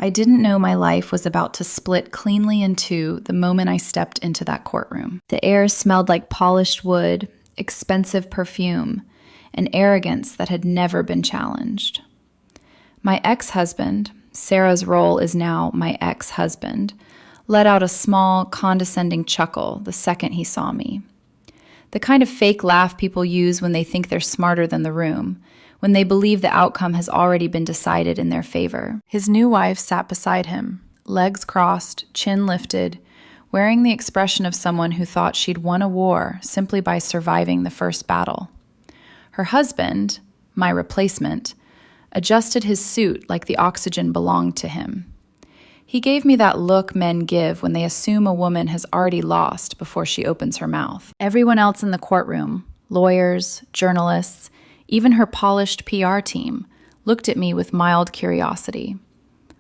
I didn't know my life was about to split cleanly in two the moment I stepped into that courtroom. The air smelled like polished wood, expensive perfume, and arrogance that had never been challenged. My ex-husband, Sarah's role is now my ex-husband, let out a small, condescending chuckle the second he saw me. The kind of fake laugh people use when they think they're smarter than the room, when they believe the outcome has already been decided in their favor. His new wife sat beside him, legs crossed, chin lifted, wearing the expression of someone who thought she'd won a war simply by surviving the first battle. Her husband, my replacement, adjusted his suit like the oxygen belonged to him. He gave me that look men give when they assume a woman has already lost before she opens her mouth. Everyone else in the courtroom, lawyers, journalists, even her polished PR team, looked at me with mild curiosity,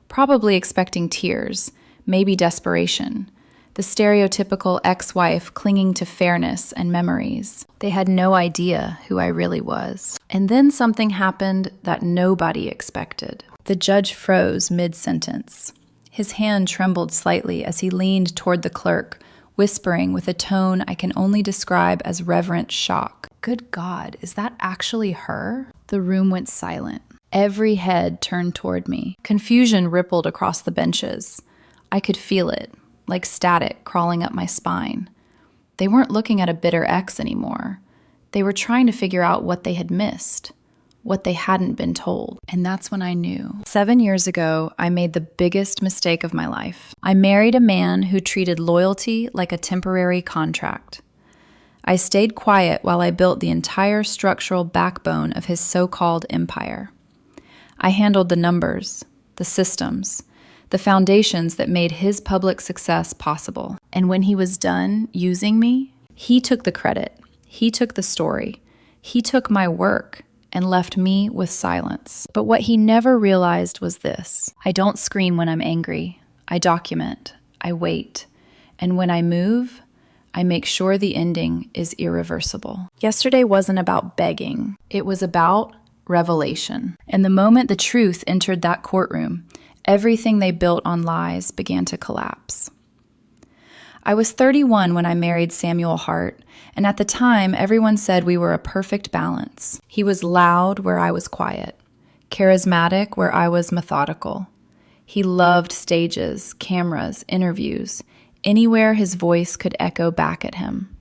probably expecting tears, maybe desperation, the stereotypical ex-wife clinging to fairness and memories. They had no idea who I really was. And then something happened that nobody expected. The judge froze mid-sentence. His hand trembled slightly as he leaned toward the clerk, whispering with a tone I can only describe as reverent shock. Good God, is that actually her? The room went silent. Every head turned toward me. Confusion rippled across the benches. I could feel it, like static crawling up my spine. They weren't looking at a bitter ex anymore. They were trying to figure out what they had missed, what they hadn't been told. And that's when I knew. 7 years ago, I made the biggest mistake of my life. I married a man who treated loyalty like a temporary contract. I stayed quiet while I built the entire structural backbone of his so-called empire. I handled the numbers, the systems, the foundations that made his public success possible. And when he was done using me, he took the credit. He took the story. He took my work and left me with silence. But what he never realized was this. I don't scream when I'm angry. I document. I wait. And when I move, I make sure the ending is irreversible. Yesterday wasn't about begging. It was about revelation. And the moment the truth entered that courtroom, everything they built on lies began to collapse. I was 31 when I married Samuel Hart, and at the time, everyone said we were a perfect balance. He was loud where I was quiet, charismatic where I was methodical. He loved stages, cameras, interviews, anywhere his voice could echo back at him.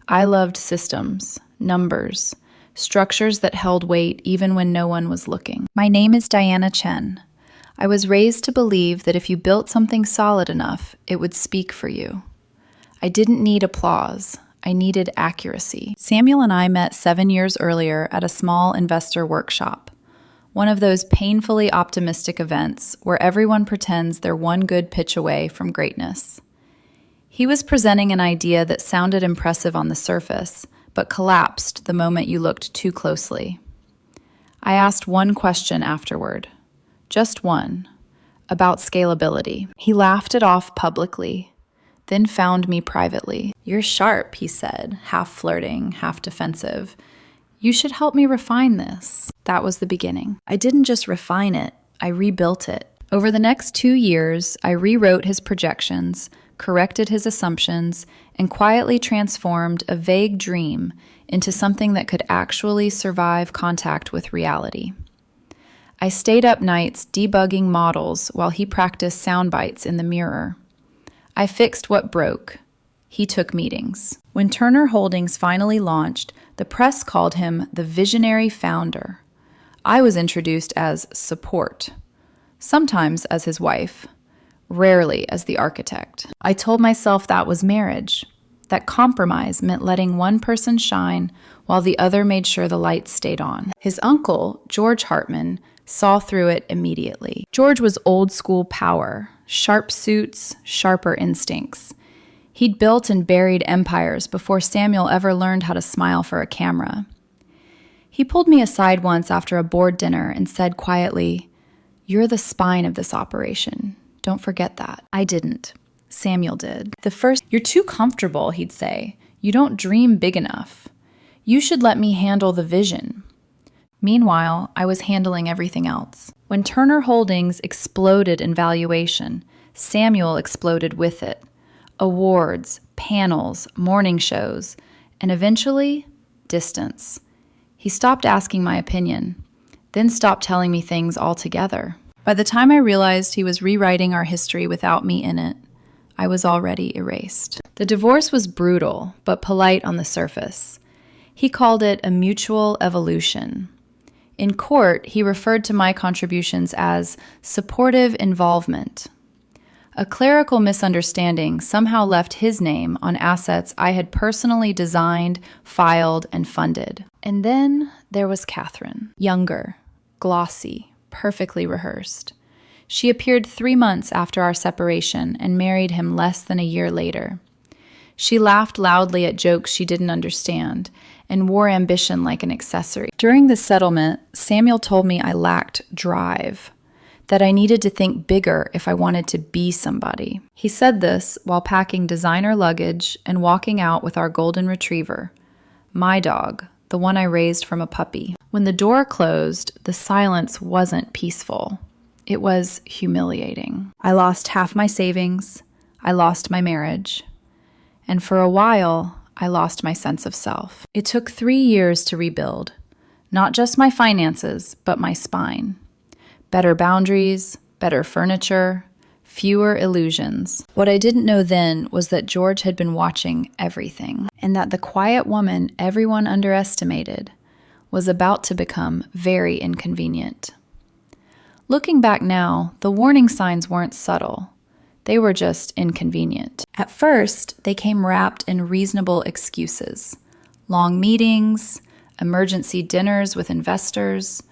I loved systems, numbers, structures that held weight even when no one was looking. My name is Diana Chen. I was raised to believe that if you built something solid enough, it would speak for you. I didn't need applause. I needed accuracy. Samuel and I met 7 years earlier at a small investor workshop, one of those painfully optimistic events where everyone pretends they're one good pitch away from greatness. He was presenting an idea that sounded impressive on the surface, but collapsed the moment you looked too closely. I asked one question afterward. Just one, about scalability. He laughed it off publicly, then found me privately. You're sharp, he said, half flirting, half defensive. You should help me refine this. That was the beginning. I didn't just refine it, I rebuilt it. Over the next 2 years, I rewrote his projections, corrected his assumptions, and quietly transformed a vague dream into something that could actually survive contact with reality. I stayed up nights debugging models while he practiced sound bites in the mirror. I fixed what broke. He took meetings. When Turner Holdings finally launched, the press called him the visionary founder. I was introduced as support, sometimes as his wife, rarely as the architect. I told myself that was marriage, that compromise meant letting one person shine while the other made sure the lights stayed on. His uncle, George Hartman, saw through it immediately. George was old school power, sharp suits, sharper instincts. He'd built and buried empires before Samuel ever learned how to smile for a camera. He pulled me aside once after a board dinner and said quietly, "You're the spine of this operation. Don't forget that." I didn't. Samuel did. "You're too comfortable," he'd say. "You don't dream big enough. You should let me handle the vision." Meanwhile, I was handling everything else. When Turner Holdings exploded in valuation, Samuel exploded with it. Awards, panels, morning shows, and eventually, distance. He stopped asking my opinion, then stopped telling me things altogether. By the time I realized he was rewriting our history without me in it, I was already erased. The divorce was brutal, but polite on the surface. He called it a mutual evolution. In court, he referred to my contributions as supportive involvement. A clerical misunderstanding somehow left his name on assets I had personally designed, filed, and funded. And then there was Catherine, younger, glossy, perfectly rehearsed. She appeared 3 months after our separation and married him less than a year later. She laughed loudly at jokes she didn't understand and wore ambition like an accessory. During the settlement, Samuel told me I lacked drive, that I needed to think bigger if I wanted to be somebody. He said this while packing designer luggage and walking out with our golden retriever, my dog, the one I raised from a puppy. When the door closed, the silence wasn't peaceful. It was humiliating. I lost half my savings. I lost my marriage. And for a while, I lost my sense of self. It took 3 years to rebuild. Not just my finances, but my spine. Better boundaries, better furniture, fewer illusions. What I didn't know then was that George had been watching everything, and that the quiet woman everyone underestimated was about to become very inconvenient. Looking back now, the warning signs weren't subtle. They were just inconvenient. At first, they came wrapped in reasonable excuses. Long meetings, emergency dinners with investors,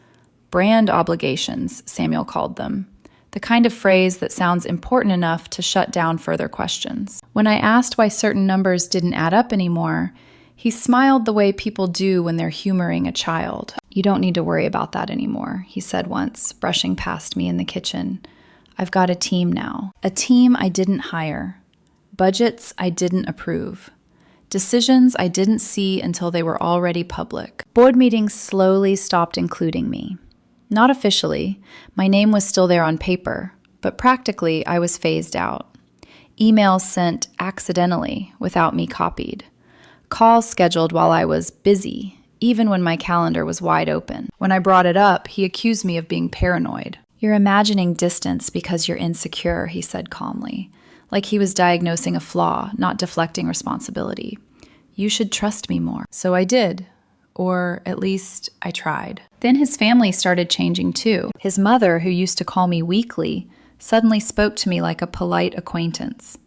brand obligations, Samuel called them. The kind of phrase that sounds important enough to shut down further questions. When I asked why certain numbers didn't add up anymore, he smiled the way people do when they're humoring a child. "You don't need to worry about that anymore," he said once, brushing past me in the kitchen. "I've got a team now. A team I didn't hire. Budgets I didn't approve. Decisions I didn't see until they were already public." Board meetings slowly stopped including me. Not officially, my name was still there on paper, but practically I was phased out. Emails sent accidentally without me copied. Calls scheduled while I was busy, even when my calendar was wide open. When I brought it up, he accused me of being paranoid. "You're imagining distance because you're insecure," he said calmly, like he was diagnosing a flaw, not deflecting responsibility. "You should trust me more." So I did. Or at least I tried. Then his family started changing too. His mother, who used to call me weekly, suddenly spoke to me like a polite acquaintance.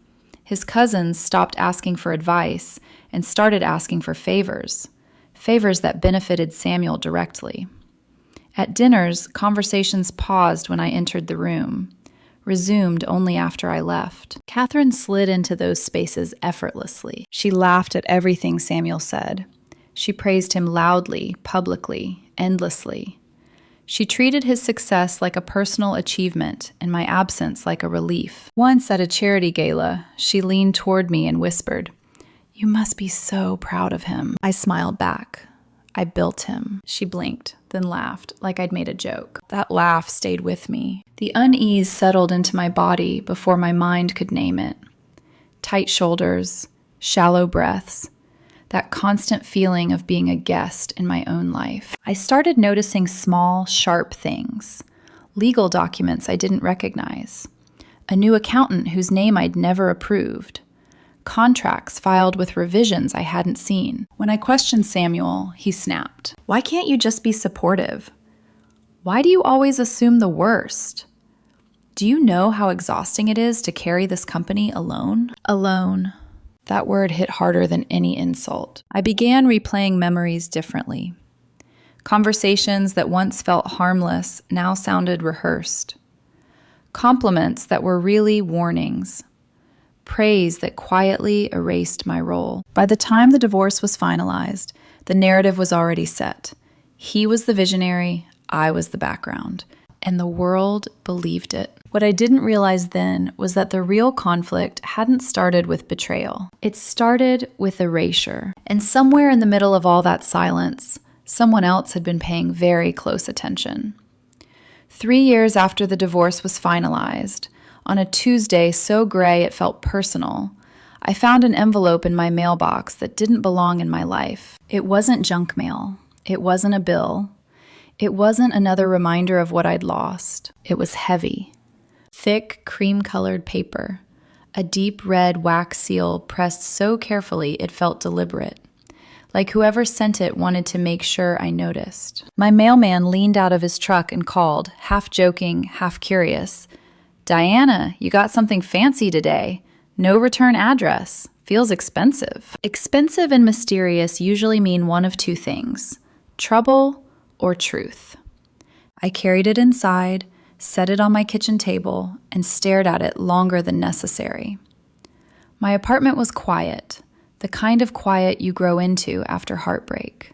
His cousins stopped asking for advice and started asking for favors that benefited Samuel directly. At dinners, conversations paused when I entered the room, resumed only after I left. Catherine slid into those spaces effortlessly. She laughed at everything Samuel said. She praised him loudly, publicly, endlessly. She treated his success like a personal achievement and my absence like a relief. Once at a charity gala, she leaned toward me and whispered, "You must be so proud of him." I smiled back. "I built him." She blinked, then laughed like I'd made a joke. That laugh stayed with me. The unease settled into my body before my mind could name it. Tight shoulders, shallow breaths, that constant feeling of being a guest in my own life. I started noticing small, sharp things. Legal documents I didn't recognize. A new accountant whose name I'd never approved. Contracts filed with revisions I hadn't seen. When I questioned Samuel, he snapped. "Why can't you just be supportive? Why do you always assume the worst? Do you know how exhausting it is to carry this company alone?" Alone. That word hit harder than any insult. I began replaying memories differently. Conversations that once felt harmless now sounded rehearsed. Compliments that were really warnings. Praise that quietly erased my role. By the time the divorce was finalized, the narrative was already set. He was the visionary, I was the background, and the world believed it. What I didn't realize then was that the real conflict hadn't started with betrayal. It started with erasure. And somewhere in the middle of all that silence, Someone else had been paying very close attention. 3 years after the divorce was finalized, on a Tuesday so gray it felt personal, I found an envelope in my mailbox that didn't belong in my life. It wasn't junk mail. It wasn't a bill. It wasn't another reminder of what I'd lost. It was heavy. Thick, cream-colored paper. A deep red wax seal pressed so carefully it felt deliberate. Like whoever sent it wanted to make sure I noticed. My mailman leaned out of his truck and called, half joking, half curious. "Diana, you got something fancy today. No return address. Feels expensive." Expensive and mysterious usually mean one of two things: trouble or truth. I carried it inside, set it on my kitchen table, and stared at it longer than necessary. My apartment was quiet. The kind of quiet you grow into after heartbreak.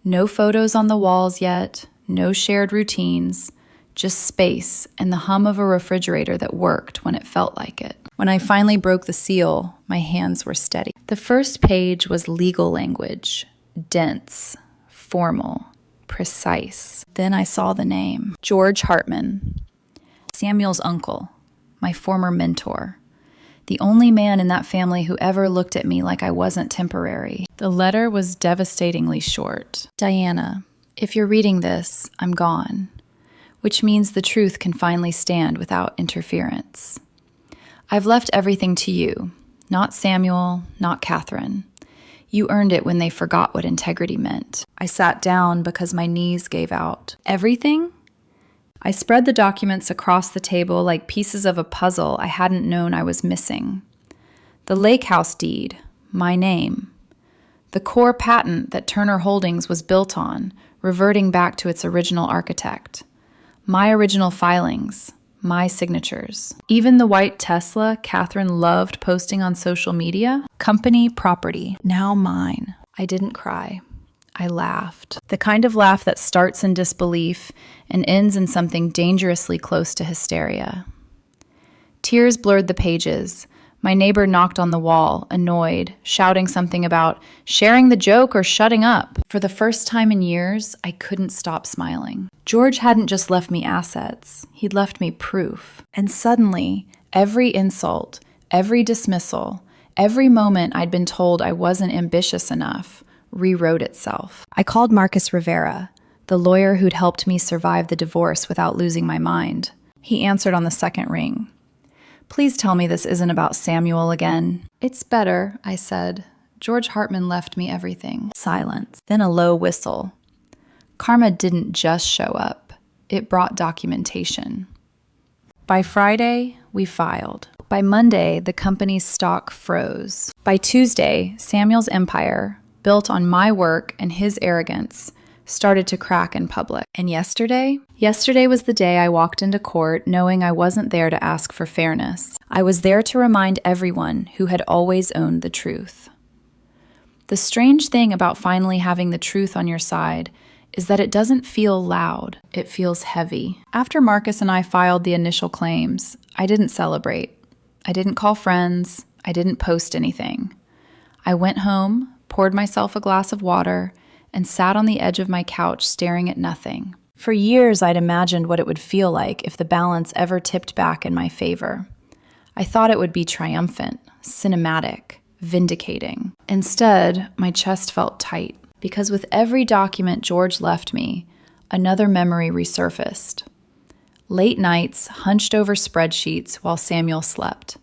No photos on the walls yet, no shared routines, just space and the hum of a refrigerator that worked when it felt like it. When I finally broke the seal, my hands were steady. The first page was legal language, dense, formal, precise. Then I saw the name, George Hartman, Samuel's uncle, my former mentor. The only man in that family who ever looked at me like I wasn't temporary. The letter was devastatingly short. "Diana, if you're reading this, I'm gone," which means the truth can finally stand without interference. "I've left everything to you, not Samuel, not Catherine. You earned it when they forgot what integrity meant." I sat down because my knees gave out. "Everything?" I spread the documents across the table like pieces of a puzzle I hadn't known I was missing. The lake house deed, my name. The core patent that Turner Holdings was built on, reverting back to its original architect. My original filings, my signatures. Even the white Tesla Catherine loved posting on social media, company property, now mine. I didn't cry. I laughed. The kind of laugh that starts in disbelief and ends in something dangerously close to hysteria. Tears blurred the pages. My neighbor knocked on the wall, annoyed, shouting something about sharing the joke or shutting up. For the first time in years, I couldn't stop smiling. George hadn't just left me assets. He'd left me proof. And suddenly, every insult, every dismissal, every moment I'd been told I wasn't ambitious enough, rewrote itself. I called Marcus Rivera, the lawyer who'd helped me survive the divorce without losing my mind. He answered on the second ring. "Please tell me this isn't about Samuel again." "It's better," I said. "George Hartman left me everything." Silence, then a low whistle. Karma didn't just show up. It brought documentation. By Friday, we filed. By Monday, the company's stock froze. By Tuesday, Samuel's empire, built on my work and his arrogance, started to crack in public. And yesterday? Yesterday was the day I walked into court knowing I wasn't there to ask for fairness. I was there to remind everyone who had always owned the truth. The strange thing about finally having the truth on your side is that it doesn't feel loud, it feels heavy. After Marcus and I filed the initial claims, I didn't celebrate. I didn't call friends. I didn't post anything. I went home, poured myself a glass of water, and sat on the edge of my couch staring at nothing. For years, I'd imagined what it would feel like if the balance ever tipped back in my favor. I thought it would be triumphant, cinematic, vindicating. Instead, my chest felt tight, because with every document George left me, another memory resurfaced. Late nights, hunched over spreadsheets while Samuel slept.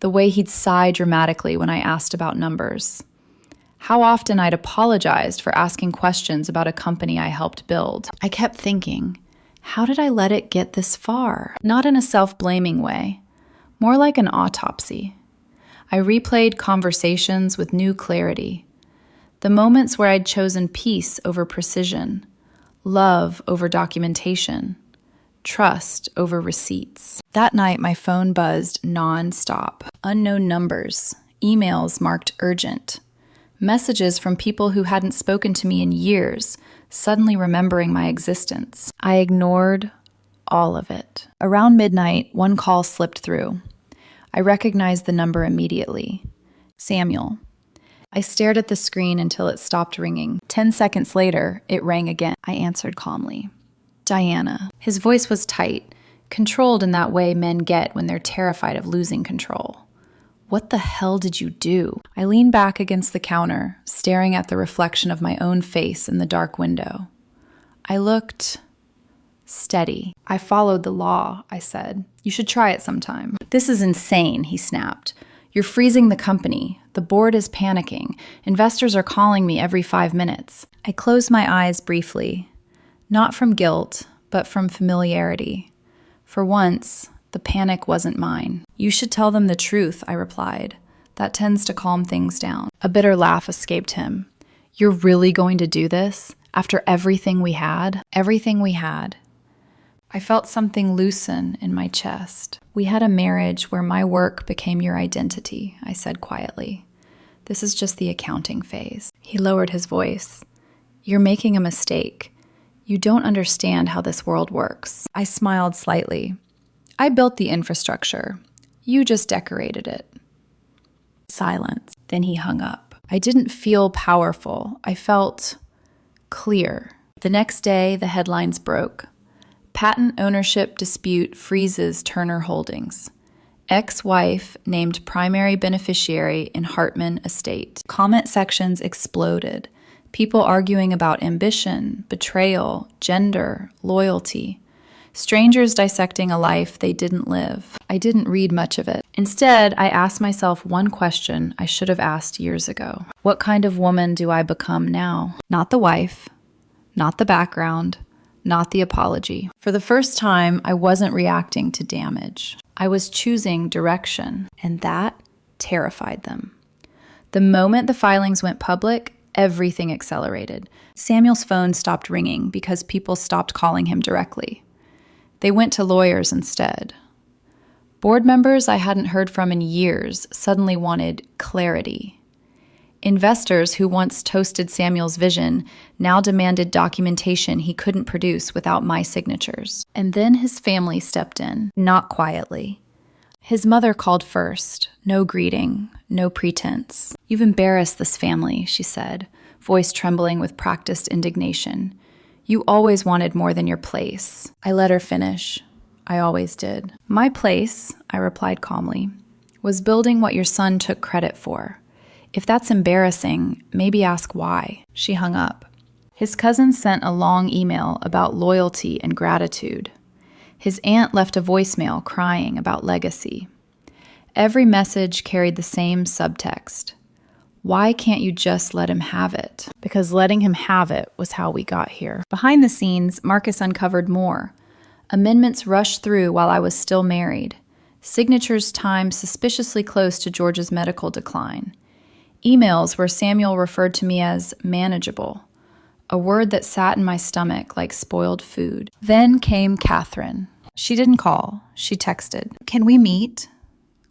The way he'd sigh dramatically when I asked about numbers. How often I'd apologized for asking questions about a company I helped build. I kept thinking, how did I let it get this far? Not in a self-blaming way, more like an autopsy. I replayed conversations with new clarity. The moments where I'd chosen peace over precision, love over documentation, trust over receipts. That night, my phone buzzed non-stop. Unknown numbers, emails marked urgent, messages from people who hadn't spoken to me in years, suddenly remembering my existence. I ignored all of it. Around midnight, one call slipped through. I recognized the number immediately. Samuel. I stared at the screen until it stopped ringing. 10 seconds later, it rang again. I answered calmly. Diana. His voice was tight, controlled in that way men get when they're terrified of losing control. What the hell did you do? I leaned back against the counter, staring at the reflection of my own face in the dark window. I looked steady. I followed the law, I said. You should try it sometime. This is insane, he snapped. You're freezing the company. The board is panicking. Investors are calling me every 5 minutes. I closed my eyes briefly. Not from guilt, but from familiarity. For once, the panic wasn't mine. You should tell them the truth, I replied. That tends to calm things down. A bitter laugh escaped him. You're really going to do this? After everything we had? Everything we had. I felt something loosen in my chest. We had a marriage where my work became your identity, I said quietly. This is just the accounting phase. He lowered his voice. You're making a mistake. You don't understand how this world works. I smiled slightly. I built the infrastructure. You just decorated it. Silence. Then he hung up. I didn't feel powerful. I felt clear. The next day, the headlines broke. Patent ownership dispute freezes Turner Holdings. Ex-wife named primary beneficiary in Hartman estate. Comment sections exploded. People arguing about ambition, betrayal, gender, loyalty. Strangers dissecting a life they didn't live. I didn't read much of it. Instead, I asked myself one question I should have asked years ago. What kind of woman do I become now? Not the wife, not the background, not the apology. For the first time, I wasn't reacting to damage. I was choosing direction, and that terrified them. The moment the filings went public, everything accelerated. Samuel's phone stopped ringing because people stopped calling him directly. They went to lawyers instead. Board members I hadn't heard from in years suddenly wanted clarity. Investors who once toasted Samuel's vision now demanded documentation he couldn't produce without my signatures. And then his family stepped in, not quietly. His mother called first, no greeting, no pretense. You've embarrassed this family, she said, voice trembling with practiced indignation. You always wanted more than your place. I let her finish. I always did. My place, I replied calmly, was building what your son took credit for. If that's embarrassing, maybe ask why. She hung up. His cousin sent a long email about loyalty and gratitude. His aunt left a voicemail crying about legacy. Every message carried the same subtext. Why can't you just let him have it? Because letting him have it was how we got here. Behind the scenes, Marcus uncovered more. Amendments rushed through while I was still married. Signatures timed suspiciously close to George's medical decline. Emails where Samuel referred to me as manageable, a word that sat in my stomach like spoiled food. Then came Catherine. She didn't call. She texted. Can we meet?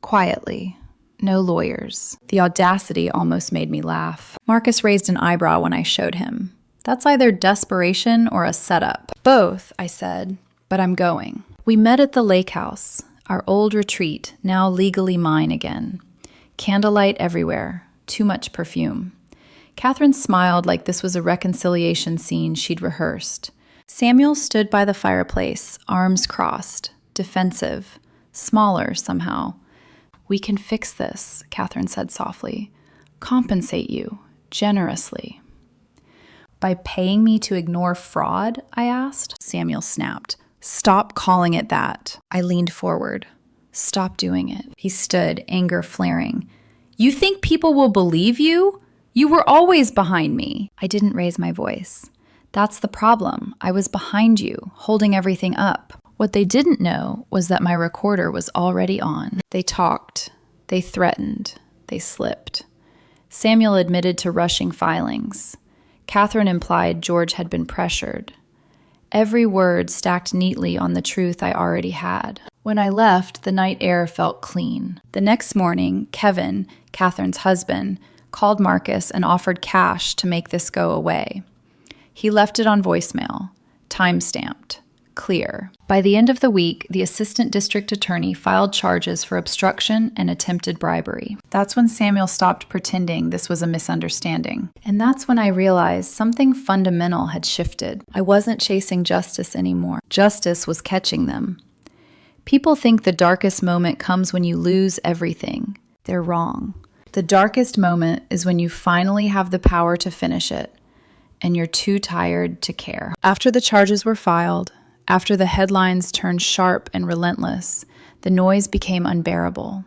Quietly. No lawyers. The audacity almost made me laugh. Marcus raised an eyebrow when I showed him. That's either desperation or a setup. Both, I said, but I'm going. We met at the lake house, our old retreat, now legally mine again. Candlelight everywhere. Too much perfume. Catherine smiled like this was a reconciliation scene she'd rehearsed. Samuel stood by the fireplace, arms crossed, defensive, smaller somehow. We can fix this, Catherine said softly. Compensate you, generously. By paying me to ignore fraud, I asked. Samuel snapped. Stop calling it that. I leaned forward. Stop doing it. He stood, anger flaring. You think people will believe you? You were always behind me. I didn't raise my voice. That's the problem. I was behind you, holding everything up. What they didn't know was that my recorder was already on. They talked. They threatened. They slipped. Samuel admitted to rushing filings. Catherine implied George had been pressured. Every word stacked neatly on the truth I already had. When I left, the night air felt clean. The next morning, Kevin, Catherine's husband, called Marcus and offered cash to make this go away. He left it on voicemail, time-stamped, clear. By the end of the week, the assistant district attorney filed charges for obstruction and attempted bribery. That's when Samuel stopped pretending this was a misunderstanding. And that's when I realized something fundamental had shifted. I wasn't chasing justice anymore. Justice was catching them. People think the darkest moment comes when you lose everything. They're wrong. The darkest moment is when you finally have the power to finish it, and you're too tired to care. After the charges were filed, after the headlines turned sharp and relentless, the noise became unbearable.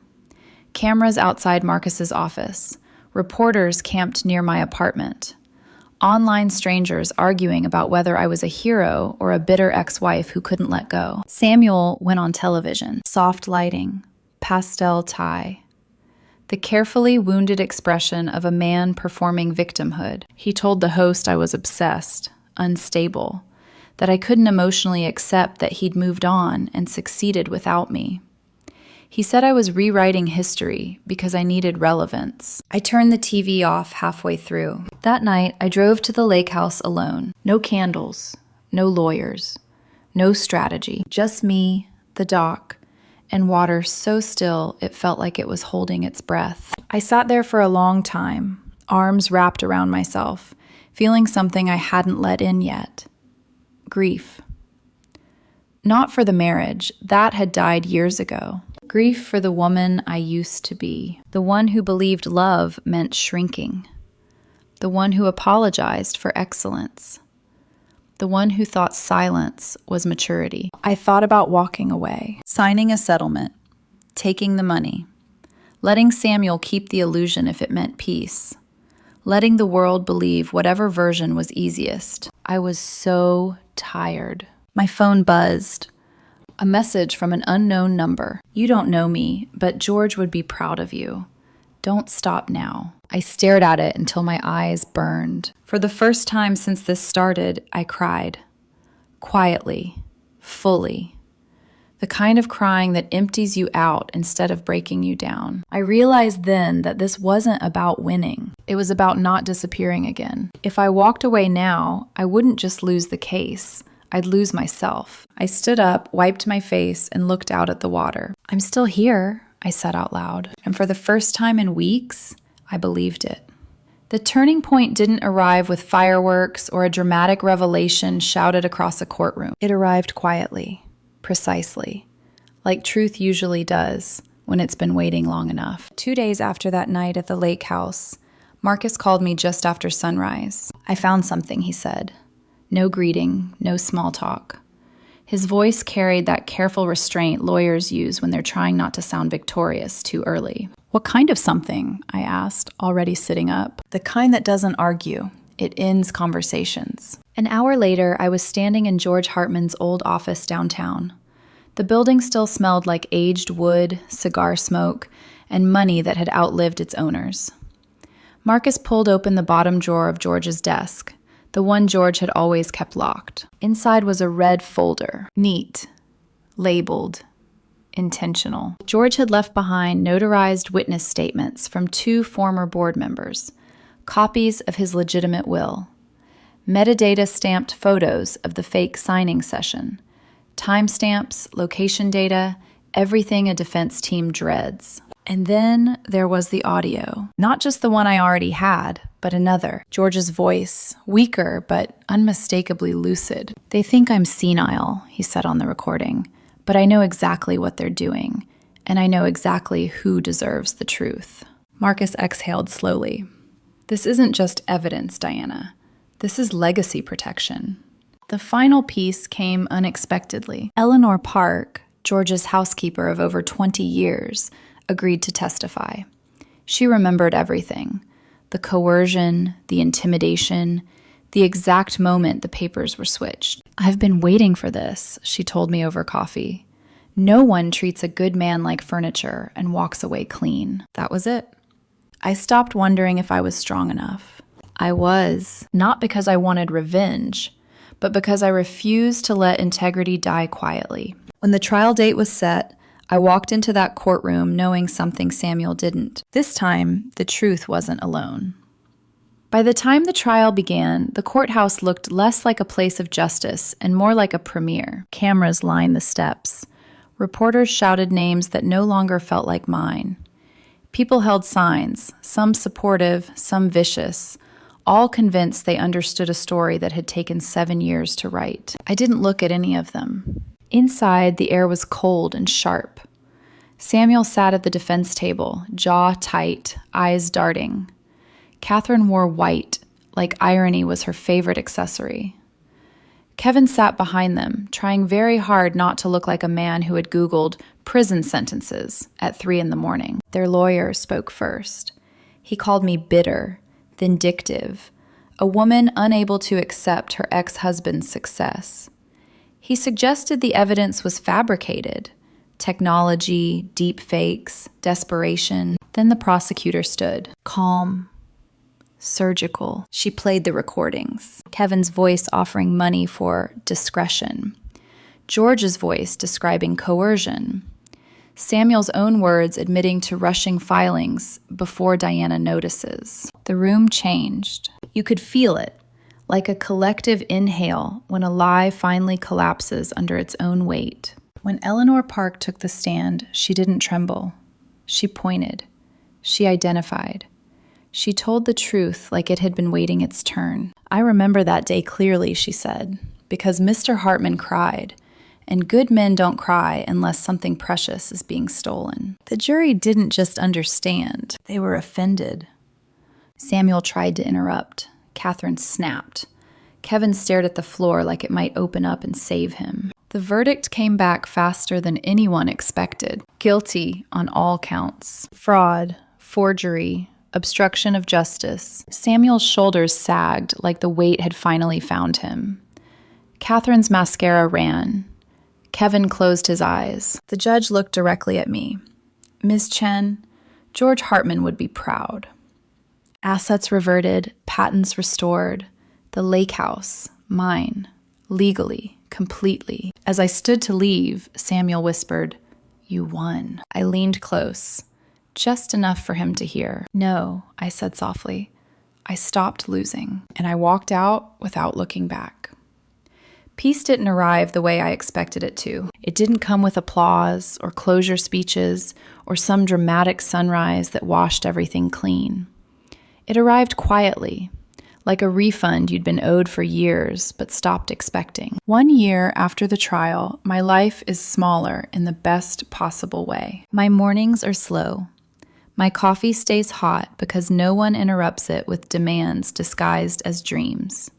Cameras outside Marcus's office, reporters camped near my apartment, online strangers arguing about whether I was a hero or a bitter ex-wife who couldn't let go. Samuel went on television, soft lighting, pastel tie. The carefully wounded expression of a man performing victimhood. He told the host I was obsessed, unstable, that I couldn't emotionally accept that he'd moved on and succeeded without me. He said I was rewriting history because I needed relevance. I turned the TV off halfway through. That night, I drove to the lake house alone. No candles, no lawyers, no strategy, just me, the dock, and water so still it felt like it was holding its breath. I sat there for a long time, arms wrapped around myself, feeling something I hadn't let in yet. Grief. Not for the marriage, that had died years ago. Grief for the woman I used to be, the one who believed love meant shrinking, the one who apologized for excellence, the one who thought silence was maturity. I thought about walking away, signing a settlement, taking the money, letting Samuel keep the illusion if it meant peace, letting the world believe whatever version was easiest. I was so tired. My phone buzzed. A message from an unknown number. You don't know me, but George would be proud of you. Don't stop now. I stared at it until my eyes burned. For the first time since this started, I cried. Quietly, fully. The kind of crying that empties you out instead of breaking you down. I realized then that this wasn't about winning. It was about not disappearing again. If I walked away now, I wouldn't just lose the case. I'd lose myself. I stood up, wiped my face, and looked out at the water. I'm still here, I said out loud. And for the first time in weeks, I believed it. The turning point didn't arrive with fireworks or a dramatic revelation shouted across a courtroom. It arrived quietly, precisely, like truth usually does when it's been waiting long enough. 2 days after that night at the lake house, Marcus called me just after sunrise. I found something, he said. No greeting, no small talk. His voice carried that careful restraint lawyers use when they're trying not to sound victorious too early. What kind of something? I asked, already sitting up. The kind that doesn't argue. It ends conversations. An hour later, I was standing in George Hartman's old office downtown. The building still smelled like aged wood, cigar smoke, and money that had outlived its owners. Marcus pulled open the bottom drawer of George's desk, the one George had always kept locked. Inside was a red folder, neat, labeled, intentional. George had left behind notarized witness statements from 2 former board members, copies of his legitimate will, metadata stamped photos of the fake signing session, timestamps, location data, everything a defense team dreads. And then there was the audio. Not just the one I already had, but another. George's voice, weaker but unmistakably lucid. They think I'm senile, he said on the recording, but I know exactly what they're doing, and I know exactly who deserves the truth. Marcus exhaled slowly. This isn't just evidence, Diana. This is legacy protection. The final piece came unexpectedly. Eleanor Park, George's housekeeper of over 20 years, agreed to testify. She remembered everything. The coercion, the intimidation, the exact moment the papers were switched. I've been waiting for this, she told me over coffee. No one treats a good man like furniture and walks away clean. That was it. I stopped wondering if I was strong enough. I was, not because I wanted revenge, but because I refused to let integrity die quietly. When the trial date was set, I walked into that courtroom knowing something Samuel didn't. This time, the truth wasn't alone. By the time the trial began, the courthouse looked less like a place of justice and more like a premiere. Cameras lined the steps. Reporters shouted names that no longer felt like mine. People held signs, some supportive, some vicious, all convinced they understood a story that had taken 7 years to write. I didn't look at any of them. Inside, the air was cold and sharp. Samuel sat at the defense table, jaw tight, eyes darting. Catherine wore white, like irony was her favorite accessory. Kevin sat behind them, trying very hard not to look like a man who had Googled prison sentences at 3 a.m. Their lawyer spoke first. He called me bitter, vindictive, a woman unable to accept her ex-husband's success. He suggested the evidence was fabricated. Technology, deep fakes, desperation. Then the prosecutor stood, calm, surgical. She played the recordings. Kevin's voice offering money for discretion. George's voice describing coercion. Samuel's own words admitting to rushing filings before Diana notices. The room changed. You could feel it, like a collective inhale when a lie finally collapses under its own weight. When Eleanor Park took the stand, she didn't tremble. She pointed. She identified. She told the truth like it had been waiting its turn. I remember that day clearly, she said, because Mr. Hartman cried, and good men don't cry unless something precious is being stolen. The jury didn't just understand. They were offended. Samuel tried to interrupt. Catherine snapped. Kevin stared at the floor like it might open up and save him. The verdict came back faster than anyone expected. Guilty on all counts. Fraud, forgery, obstruction of justice. Samuel's shoulders sagged like the weight had finally found him. Catherine's mascara ran. Kevin closed his eyes. The judge looked directly at me. Ms. Chen, George Hartman would be proud. Assets reverted, patents restored. The lake house, mine, legally, completely. As I stood to leave, Samuel whispered, "You won." I leaned close, just enough for him to hear. "No," I said softly. "I stopped losing," and I walked out without looking back. Peace didn't arrive the way I expected it to. It didn't come with applause or closure speeches or some dramatic sunrise that washed everything clean. It arrived quietly, like a refund you'd been owed for years but stopped expecting. 1 year after the trial, my life is smaller in the best possible way. My mornings are slow. My coffee stays hot because no one interrupts it with demands disguised as dreams.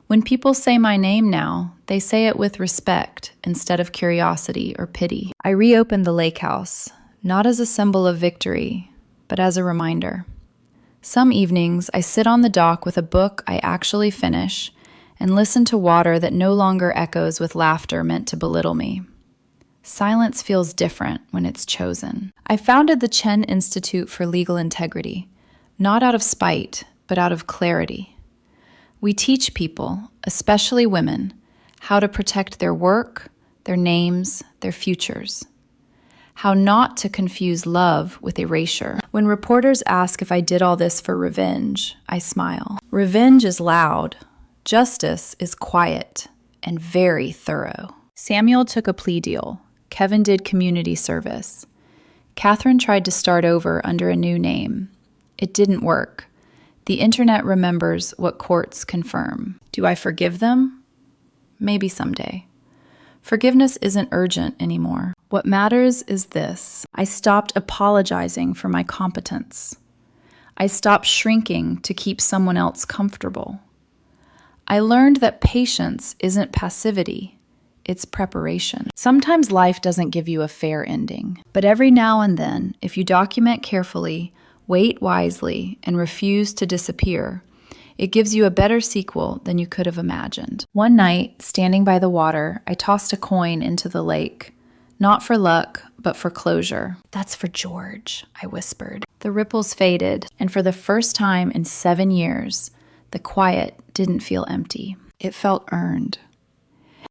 When people say my name now, they say it with respect instead of curiosity or pity. I reopened the lake house, not as a symbol of victory, but as a reminder. Some evenings, I sit on the dock with a book I actually finish and listen to water that no longer echoes with laughter meant to belittle me. Silence feels different when it's chosen. I founded the Chen Institute for Legal Integrity, not out of spite, but out of clarity. We teach people, especially women, how to protect their work, their names, their futures. How not to confuse love with erasure. When reporters ask if I did all this for revenge, I smile. Revenge is loud. Justice is quiet and very thorough. Samuel took a plea deal. Kevin did community service. Catherine tried to start over under a new name. It didn't work. The internet remembers what courts confirm. Do I forgive them? Maybe someday. Forgiveness isn't urgent anymore. What matters is this. I stopped apologizing for my competence. I stopped shrinking to keep someone else comfortable. I learned that patience isn't passivity, it's preparation. Sometimes life doesn't give you a fair ending, but every now and then, if you document carefully, wait wisely, and refuse to disappear, it gives you a better sequel than you could have imagined. One night, standing by the water, I tossed a coin into the lake. Not for luck, but for closure. "That's for George," I whispered. The ripples faded, and for the first time in 7 years, the quiet didn't feel empty. It felt earned.